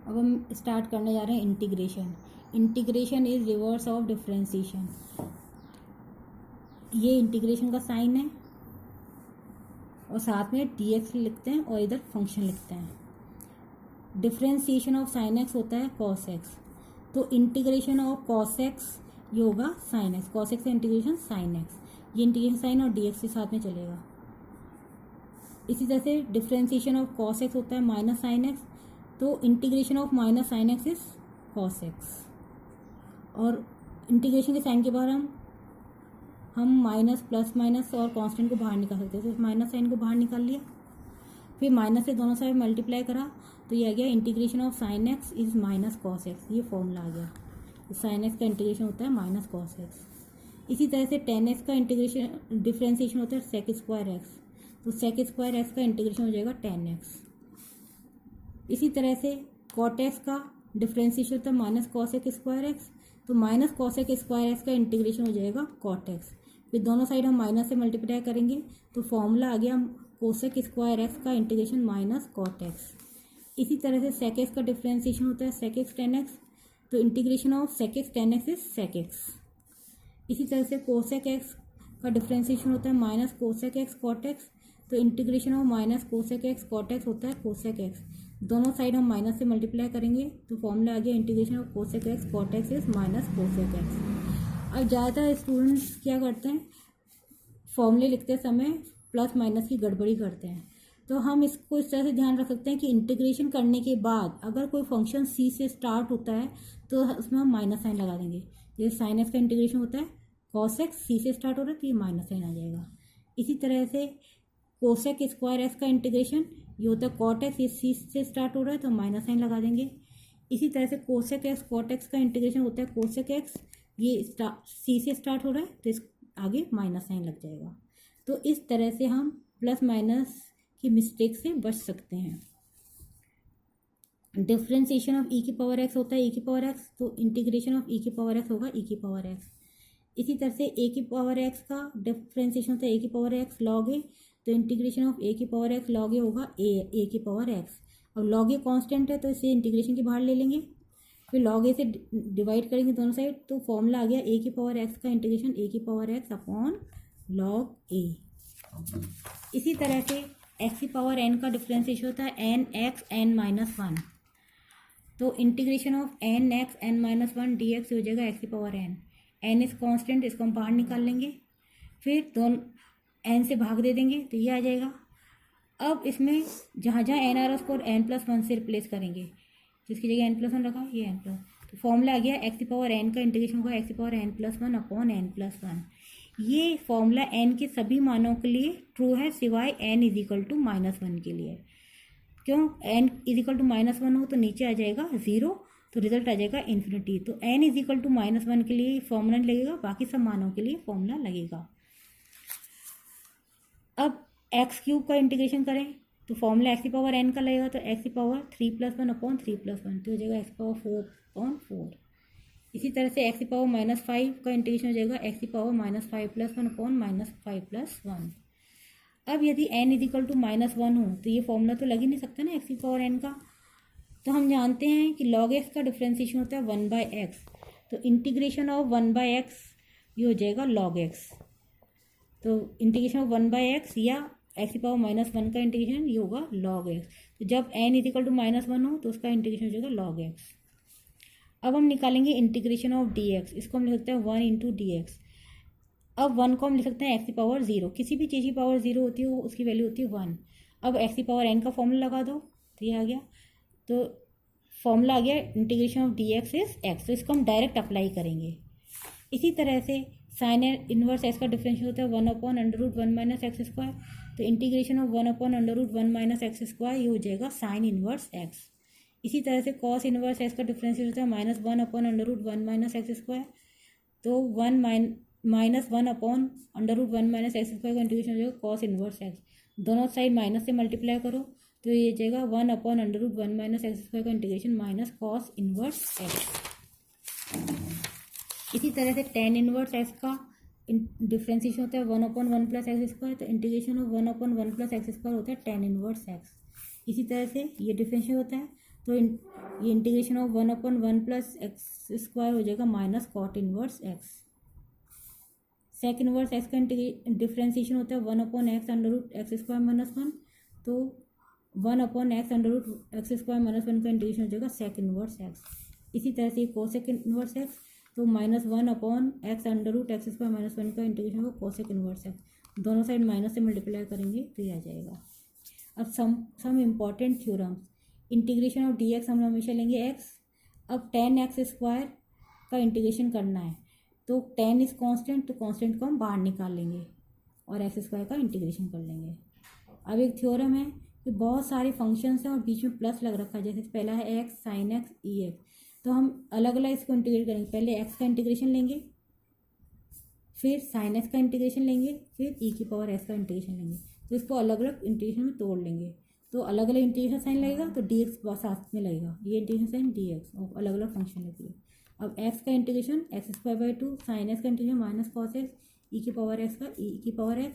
अब हम स्टार्ट करने जा रहे हैं integration. Integration is reverse of differentiation. ये इंटीग्रेशन का साइन है और साथ में dx लिखते हैं और इधर फंक्शन लिखते हैं। डिफरेंशिएशन ऑफ साइन एक्स होता है cos x, तो इंटीग्रेशन ऑफ cos x ये होगा साइन एक्स। cos x से इंटीग्रेशन साइन एक्स, ये इंटीग्रेशन साइन और dx के साथ में चलेगा। इसी तरह से डिफरेंशिएशन ऑफ cos x होता है माइनस साइन एक्स, तो integration of minus sine x is cos x। और इंटीग्रेशन के साइन के बाहर हम माइनस प्लस माइनस और कांस्टेंट को बाहर निकाल सकते हैं। तो माइनस साइन को बाहर निकाल लिया, फिर माइनस से दोनों साइड मल्टीप्लाई करा तो ये आ गया integration of sine x is minus cos x. ये फॉर्मूला आ गया। साइन एक्स का इंटीग्रेशन होता है माइनस कॉस एक्स। इसी तरह से टेन एक्स का इंटीग्रेशन डिफरेंशिएशन होता है सेक स्क्वायर एक्स, तो सेक स्क्वायर एक्स का इंटीग्रेशन हो जाएगा टेन एक्स। इसी तरह से कॉट एक्स का डिफरेंशिएशन होता है minus cos x square x, तो minus cos x square x का इंटीग्रेशन हो जाएगा कॉट एक्स। फिर दोनों साइड हम माइनस से मल्टीप्लाई करेंगे तो फॉर्मूला आ गया कोसेक स्क्वायर एक्स का इंटीग्रेशन माइनस कॉट एक्स। इसी तरह से सेक एक्स का डिफरेंशिएशन होता है सेक एक्स टेन एक्स, तो integration of sec x tan x is sec x. इसी तरह से कोसेक एक्स का डिफरेंशिएशन होता है minus cosec x cot x, तो integration of minus cosec x cot x होता है कोसेक एक्स। दोनों साइड हम माइनस से मल्टीप्लाई करेंगे तो फॉर्मूला आ गया integration of cosec x cot x is minus cosec x. अब ज़्यादातर स्टूडेंट्स क्या करते हैं, फॉर्मूले लिखते समय प्लस माइनस की गड़बड़ी करते हैं। तो हम इसको इस तरह से ध्यान रख सकते हैं कि इंटीग्रेशन करने के बाद अगर कोई फंक्शन सी से स्टार्ट होता है तो उसमें हम माइनस साइन लगा देंगे। जैसे साइन एक्स का इंटीग्रेशन होता है कॉस एक्स, सी से स्टार्ट हो रहा है तो ये माइनस साइन आ जाएगा। इसी तरह से कोसेक स्क्वायर एक्स का इंटीग्रेशन ये होता है कॉट एक्स, ये सी से स्टार्ट हो रहा है तो माइनस साइन लगा देंगे। इसी तरह से कोसेक एक्स कॉट एक्स का इंटीग्रेशन होता है कोसेक एक्स, ये सी से स्टार्ट हो रहा है तो इस आगे माइनस साइन लग जाएगा। तो इस तरह से हम प्लस माइनस की मिस्टेक से बच सकते हैं। डिफरेंशिएशन ऑफ ई की पावर एक्स होता है ई की पावर एक्स, तो इंटीग्रेशन ऑफ ई की पावर एक्स होगा ई की पावर एक्स। इसी तरह से ए की पावर एक्स का डिफरेंशिएशन होता है ए की पावर एक्स लॉग ए, तो इंटीग्रेशन ऑफ ए की पावर एक्स लॉग ए होगा ए की पावर एक्स। अब लॉग ए कांस्टेंट है तो इसे इंटीग्रेशन के बाहर ले लेंगे, फिर लॉग ए से डिवाइड करेंगे दोनों साइड, तो फॉर्मूला आ गया ए की पावर एक्स का इंटीग्रेशन ए की पावर एक्स अपॉन लॉग ए। इसी तरह से एक्स की पावर एन का डिफरेंशिएशन होता है n x n minus one, तो integration of n x n minus one d x हो जाएगा एक्स की power n. N is constant, इसको हम बाहर निकाल लेंगे, फिर दोनों एन से भाग दे देंगे तो ये आ जाएगा। अब इसमें जहाँ जहाँ एन आ रहा है उसको एन प्लस वन से रिप्लेस करेंगे, जिसकी जगह एन प्लस वन रखा ये एन प्लस, तो फॉर्मूला आ गया एक्स की पावर एन का इंटीग्रेशन होगा एक्स की power n plus one upon n plus one. ये फॉर्मूला एन के सभी मानों के लिए ट्रू है सिवाय n is equal to minus one के लिए। क्यों, n is equal to minus one हो तो नीचे आ जाएगा जीरो, तो रिजल्ट आ जाएगा इन्फिनिटी। तो n is equal to minus one के लिए फॉर्मूला लगेगा, बाकी सब मानों के लिए फॉर्मूला लगेगा। अब एक्स क्यूब का इंटीग्रेशन करें तो फॉर्मूला एक्स की पावर एन का लगेगा, तो एक्स की power three plus one upon three plus one, तो हो जाएगा एक्स की पावर फोर अपॉन फोर। इसी तरह से एक्स की पावर माइनस फाइव का इंटीग्रेशन हो जाएगा एक्स की power minus five plus one upon minus five plus one. अब यदि n is equal to minus one हो तो ये फॉर्मूला तो लग ही नहीं सकता ना एक्स की पावर एन का। तो हम जानते हैं कि लॉग एक्स का डिफरेंशिएशन होता है वन बाय एक्स, तो integration of one by x ये हो जाएगा लॉग एक्स। तो integration of one by x या एक्स की पावर माइनस वन का इंटीग्रेशन ये होगा लॉग एक्स। तो जब n is equal to minus one हो तो उसका इंटीग्रेशन हो जाएगा लॉग एक्स। अब हम निकालेंगे इंटीग्रेशन ऑफ डी एक्स, इसको हम लिख सकते हैं वन इंटू डी एक्स। अब वन को हम लिख सकते हैं एक्स की पावर जीरो, किसी भी चीज़ की पावर जीरो होती है वो उसकी वैल्यू होती है वन। अब एक्स की पावर एन का फॉर्मूला लगा दो तो ये आ गया, तो फॉर्मूला आ गया integration of d x is x, तो इसको हम डायरेक्ट अप्लाई करेंगे। इसी तरह से साइन इनवर्स एक्स का डिफरेंशियल होता है one upon under root one minus x square, तो integration of one upon under root one minus x square ये हो जाएगा साइन इनवर्स एक्स। इसी तरह से कॉस इनवर्स एक्स का डिफरेंशियल होता है minus one upon under root one minus x square, तो one minus one upon under root one minus x square का इंटीग्रेशन हो जाएगा कॉस इनवर्स एक्स। दोनों साइड माइनस से मल्टीप्लाई करो तो ये जाएगा one upon under root one minus x square का integration minus cos inverse x. इसी तरह से टेन इनवर्स एक्स का डिफरेंशिएशन होता है one upon one plus x square, तो integration of one upon one plus x square होता है टेन इनवर्स एक्स। इसी तरह से ये डिफरेंशिएट होता है तो ये integration of 1/1 plus x square हो जाएगा minus cot inverse x. Sec inverse x का डिफ्रेंसिएशन होता है 1/x under root x square minus 1, तो 1/x under root x square minus 1 का इंटीग्रेशन हो जाएगा सेक इनवर्स एक्स। इसी तरह से कोसेक इनवर्स एक्स, तो -1/x under root x square minus 1 का इंटीग्रेशन होगा कोसेक इनवर्स एक्स। दोनों साइड माइनस से मल्टीप्लाई करेंगे तो ये आ जाएगा। अब some important theorems. Integration of dx हम हमेशा लेंगे x। अब tan x स्क्वायर का इंटीग्रेशन करना है, तो tan इज कांस्टेंट, तो कांस्टेंट को हम बाहर निकाल लेंगे और एक्स स्क्वायर का इंटीग्रेशन कर लेंगे। अब एक थ्योरम है कि बहुत सारे फंक्शंस हैं और बीच में प्लस लग रखा है, जैसे पहला है x sin x e x, तो हम अलग अलग इसको इंटीग्रेट करेंगे। पहले x का इंटीग्रेशन लेंगे, फिर sin x का इंटीग्रेशन लेंगे, फिर e की पावर x का इंटीग्रेशन लेंगे। तो इसको अलग अलग इंटीग्रेशन में तोड़ लेंगे, तो अलग अलग इंटीग्रेशन साइन लगेगा, तो dx साथ में लगेगा, ये इंटीग्रेशन साइन dx और अलग अलग फंक्शन लगेगी। अब x का इंटीग्रेशन x²/2, sin x का integration minus cos x, e की पावर x का e की पावर x,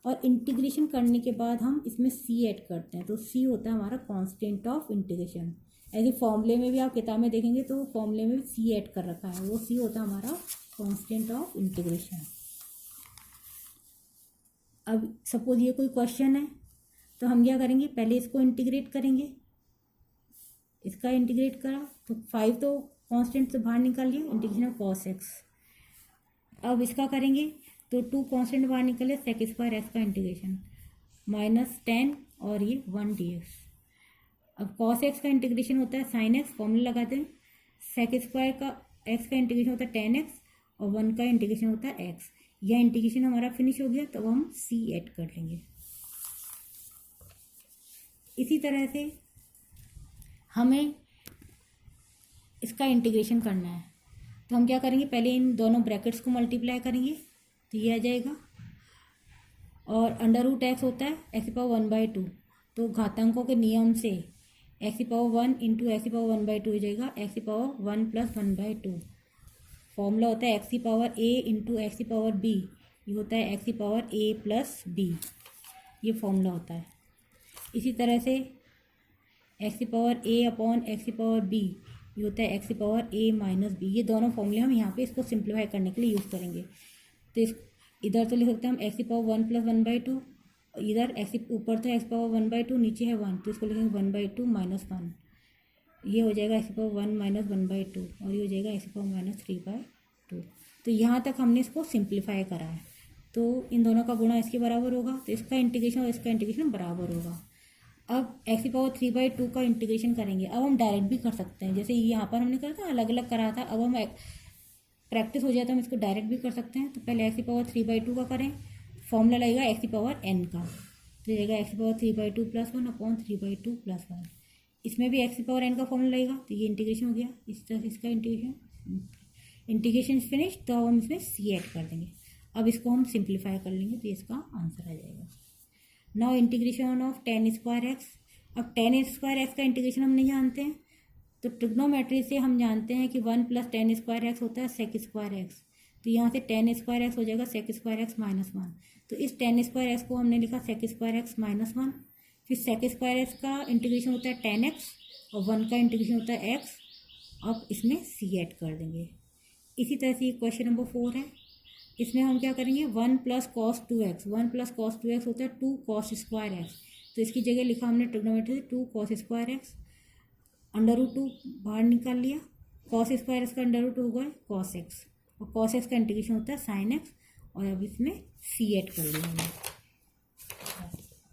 और इंटीग्रेशन करने के बाद हम इसमें c ऐड करते हैं, तो c होता है हमारा कांस्टेंट ऑफ इंटीग्रेशन। ऐसे फॉर्मूले में भी आप किताब में देखेंगे तो फॉर्मूले में c ऐड कर रखा है, वो c होता है हमारा कांस्टेंट ऑफ इंटीग्रेशन। अब सपोज ये कोई क्वेश्चन है, तो हम क्या करेंगे, पहले इसको इंटीग्रेट करेंगे। इसका इंटीग्रेट करा तो 5 तो कांस्टेंट से बाहर निकाल लिया, इंटीग्रेशन ऑफ कॉस एक्स। अब इसका करेंगे तो 2 कांस्टेंट बाहर निकले, सेक स्क्वायर एक्स का इंटीग्रेशन -10 और ये 1 dx। अब कॉस एक्स का इंटीग्रेशन होता है साइन एक्स, फॉर्मूला लगाते हैं, सेक स्क्वायर का एक्स का इंटीग्रेशन होता है 10x और 1 का इंटीग्रेशन होता है x। यह इंटीग्रेशन हमारा फिनिश हो गया, तो हम c ऐड कर लेंगे। इसी तरह से हमें इसका इंटीग्रेशन करना है, तो हम क्या करेंगे, पहले इन दोनों ब्रैकेट्स को मल्टीप्लाई करेंगे, तो ये आ जाएगा। और अंडर रूट एक्स होता है x⁴1/2, तो घातांकों के नियम से x⁴1 इंटू x⁴1/2 हो जाएगा x⁴1 + 1/2। फॉर्मूला होता है x⁴a इंटू x⁴b, ये होता है x⁴a + b, ये फॉर्मूला होता है। इसी तरह से x⁴a/x⁴b, ये होता है x⁴a - b। ये दोनों फॉर्मूले हम यहाँ पे इसको सिंप्लीफाई करने के लिए यूज़ करेंगे। तो इस इधर तो लिख सकते हैं हम x⁴1 + 1/2, इधर x ऊपर तो x⁴1/2, नीचे है 1, तो इसको लिखेंगे 1/2 - 1, ये हो जाएगा x⁴1 - 1/2 और ये हो जाएगा x⁴ - 3/2। तो यहाँ तक हमने इसको सिंप्लीफाई करा है, तो इन दोनों का गुणा इसके बराबर होगा, तो इसका इंटीग्रेशन और इसका इंटीग्रेशन बराबर होगा। अब x⁴3/2 का इंटीग्रेशन करेंगे। अब हम डायरेक्ट भी कर सकते हैं, जैसे यहाँ पर हमने करा था अलग अलग करा था, अब हम प्रैक्टिस हो जाए तो हम इसको डायरेक्ट भी कर सकते हैं। तो पहले x⁴3/2 का करें, फॉर्मूला लगेगा x⁴n का, तो रहेगा x⁴3/2 + 1 3/2 + 1। इसमें भी x⁴n का फॉर्मूला लगेगा, तो ये इंटीग्रेशन हो गया। इस तरह से इसका इंटीग्रेशन फिनिश, तो अब हम इसमें c ऐड कर देंगे। अब इसको हम सिंप्लीफाई कर लेंगे, तो इसका आंसर आ जाएगा। Now integration of tan² x। अब tan² x का इंटीग्रेशन हम नहीं जानते हैं, तो ट्रिग्नोमेट्री से हम जानते हैं कि 1 + tan² x होता है sec² x, तो यहाँ से tan² x हो जाएगा sec² x - 1। तो इस tan² x को हमने लिखा sec² x - 1, फिर sec² x का इंटीग्रेशन होता है tan x और 1 का इंटीग्रेशन होता है x। अब इसमें c ऐड कर देंगे। इसी तरह से क्वेश्चन नंबर 4 है, इसमें हम क्या करेंगे, 1 + cos 2x, 1 + cos 2x होता है 2 cos² x, तो इसकी जगह लिखा हमने ट्रिग्नोमेट्री से 2 cos² x, √2 बाहर निकाल लिया, cos² x का √2 होगा cos x, और cos x का इंटीग्रेशन होता है sin x, और अब इसमें c ऐड कर लिया हमने।